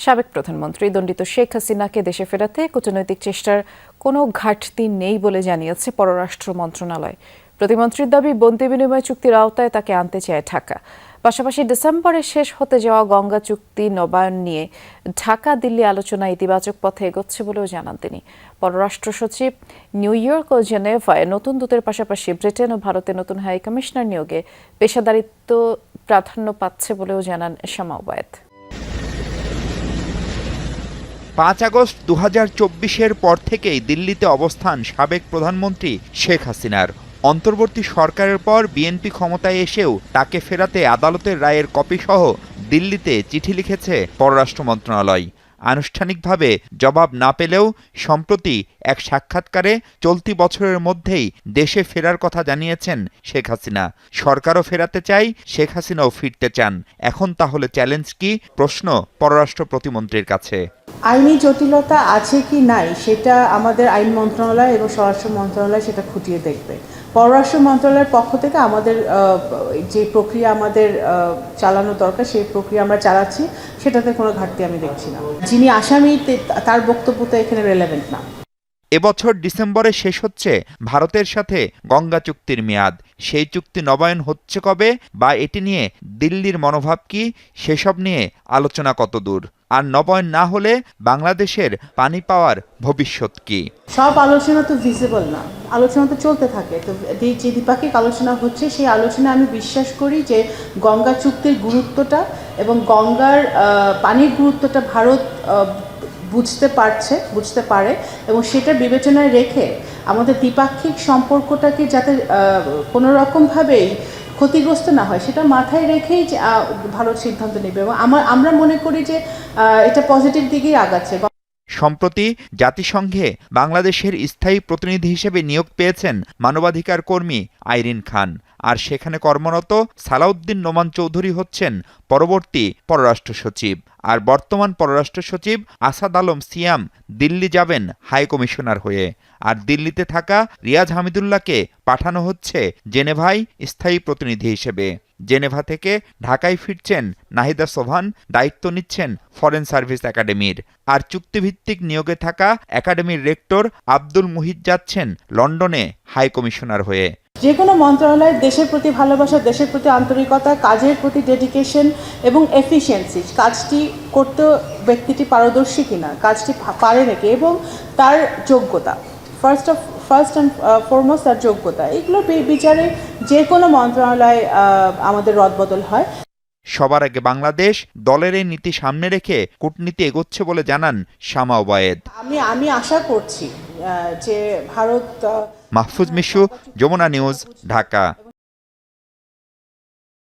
সাবেক প্রধানমন্ত্রী দণ্ডিত শেখ হাসিনাকে দেশে ফেরাতে কূটনৈতিক চেষ্টার কোনো ঘাটতি নেই বলে জানিয়েছে পররাষ্ট্র মন্ত্রণালয়। প্রতিমন্ত্রীর দাবি, বন্দি বিনিময় চুক্তির আওতায় তাকে আনতে চায় ঢাকা। পাশাপাশি ডিসেম্বরে শেষ হতে যাওয়া গঙ্গা চুক্তি নবায়ন নিয়ে ঢাকা দিল্লি আলোচনা ইতিবাচক পথে এগোচ্ছে বলেও জানান তিনি। পররাষ্ট্র সচিব নিউ ইয়র্ক ও জেনেভায় নতুন দূতের পাশাপাশি ব্রিটেন ও ভারতে নতুন হাই কমিশনার নিয়োগে পেশাদারিত্ব প্রাধান্য পাচ্ছে বলেও জানান শামা ওবায়েদ। 5 আগস্ট 2024-এর পর থেকেই দিল্লিতে অবস্থান সাবেক প্রধানমন্ত্রী শেখ হাসিনার। অন্তর্বর্তী সরকারের পর বিএনপি ক্ষমতায় এসেও তাকে ফেরাতে আদালতের রায়ের কপিসহ দিল্লিতে চিঠি লিখেছে পররাষ্ট্র মন্ত্রণালয়। আনুষ্ঠানিকভাবে জবাব না পেলেও সম্প্রতি এক সাক্ষাৎকারে চলতি বছরের মধ্যেই দেশে ফেরার কথা জানিয়েছেন শেখ হাসিনা। সরকারও ফেরাতে চাই, শেখ হাসিনাও ফিরতে চান। এখন তাহলে চ্যালেঞ্জ কি? প্রশ্ন পররাষ্ট্র প্রতিমন্ত্রীর কাছে। আইনি জটিলতা আছে কি নাই সেটা আমাদের আইন মন্ত্রণালয় এবং স্বরাষ্ট্র মন্ত্রণালয় সেটা খুঁটিয়ে দেখবে। পররাষ্ট্র মন্ত্রণালয়ের পক্ষ থেকে আমাদের যে প্রক্রিয়া আমাদের চালানো দরকার সেই প্রক্রিয়া আমরা চালাচ্ছি, সেটাতে কোনো ঘাটতি আমি দেখছি না। যিনি আসামি তার বক্তব্য তো এখানে রেলেভেন্ট না। এবছর ডিসেম্বরে শেষ হচ্ছে ভারতের সাথে গঙ্গা চুক্তির মেয়াদ। সেই চুক্তি নবায়ন হচ্ছে কবে বা এটি নিয়ে দিল্লির মনোভাব কি, সেসব নিয়ে আলোচনা কতদূর? আর নবায়ন না হলে বাংলাদেশের পানি পাওয়ার ভবিষ্যৎ কি? সব আলোচনা তো ভিজিবল না, আলোচনা তো চলতে থাকে। তো যে দ্বিপাক্ষিক আলোচনা হচ্ছে সেই আলোচনা আমি বিশ্বাস করি যে গঙ্গা চুক্তির গুরুত্বটা এবং গঙ্গার পানির গুরুত্বটা ভারত বুঝতে পারে এবং সেটা বিবেচনায় রেখে আমাদের দ্বিপাক্ষিক সম্পর্কটাকে যাতে কোনো রকমভাবেই ক্ষতিগ্রস্ত না হয় সেটা মাথায় রেখেই ভারত সিদ্ধান্ত নেবে এবং আমরা মনে করি যে এটা পজিটিভ দিকেই আগাচ্ছে। সম্প্রতি জাতিসংঘে বাংলাদেশের স্থায়ী প্রতিনিধি হিসেবে নিয়োগ পেয়েছেন মানবাধিকার কর্মী আইরিন খান। আর সেখানে কর্মরত সালাউদ্দিন নোমান চৌধুরী হচ্ছেন পরবর্তী পররাষ্ট্র সচিব। আর বর্তমান পররাষ্ট্র সচিব আসাদ আলম সিয়াম দিল্লি যাবেন হাই কমিশনার হয়ে। আর দিল্লিতে থাকা রিয়াজ হামিদুল্লাহকে পাঠানো হচ্ছে জেনেভায় স্থায়ী প্রতিনিধি হিসেবে। জেনেভা থেকে ঢাকায় ফিরছেন নাহিদা সোভান, দায়িত্ব নিচ্ছেন ফরেন সার্ভিস একাডেমির। আর চুক্তিভিত্তিক নিয়োগে থাকা একাডেমির রেক্টর আব্দুল মুহিত যাচ্ছেন লন্ডনে হাই কমিশনার হয়ে। যে কোনো মন্ত্রণালয়ের দেশের প্রতি ভালোবাসা, দেশের প্রতি আন্তরিকতা, কাজের প্রতি ডেডিকেশন এবং এফিসিয়েন্সি, কাজটি করতে ব্যক্তিটি পারদর্শী কিনা, কাজটি পারে নাকি এবং তার যোগ্যতা, ফার্স্ট অ্যান্ড ফরমোস্ট তার যোগ্যতা, এগুলো বিচারে যে কোনো মন্ত্রণালয় আমাদের রদবদল হয়। সবার আগে বাংলাদেশ দলের এই নীতি সামনে রেখে কূটনীতি এগোচ্ছে বলে জানান শামা ওবায়েদ। আমি আশা করছি যে ভারত। মাহফুজ মিশু, যমুনা নিউজ, ঢাকা।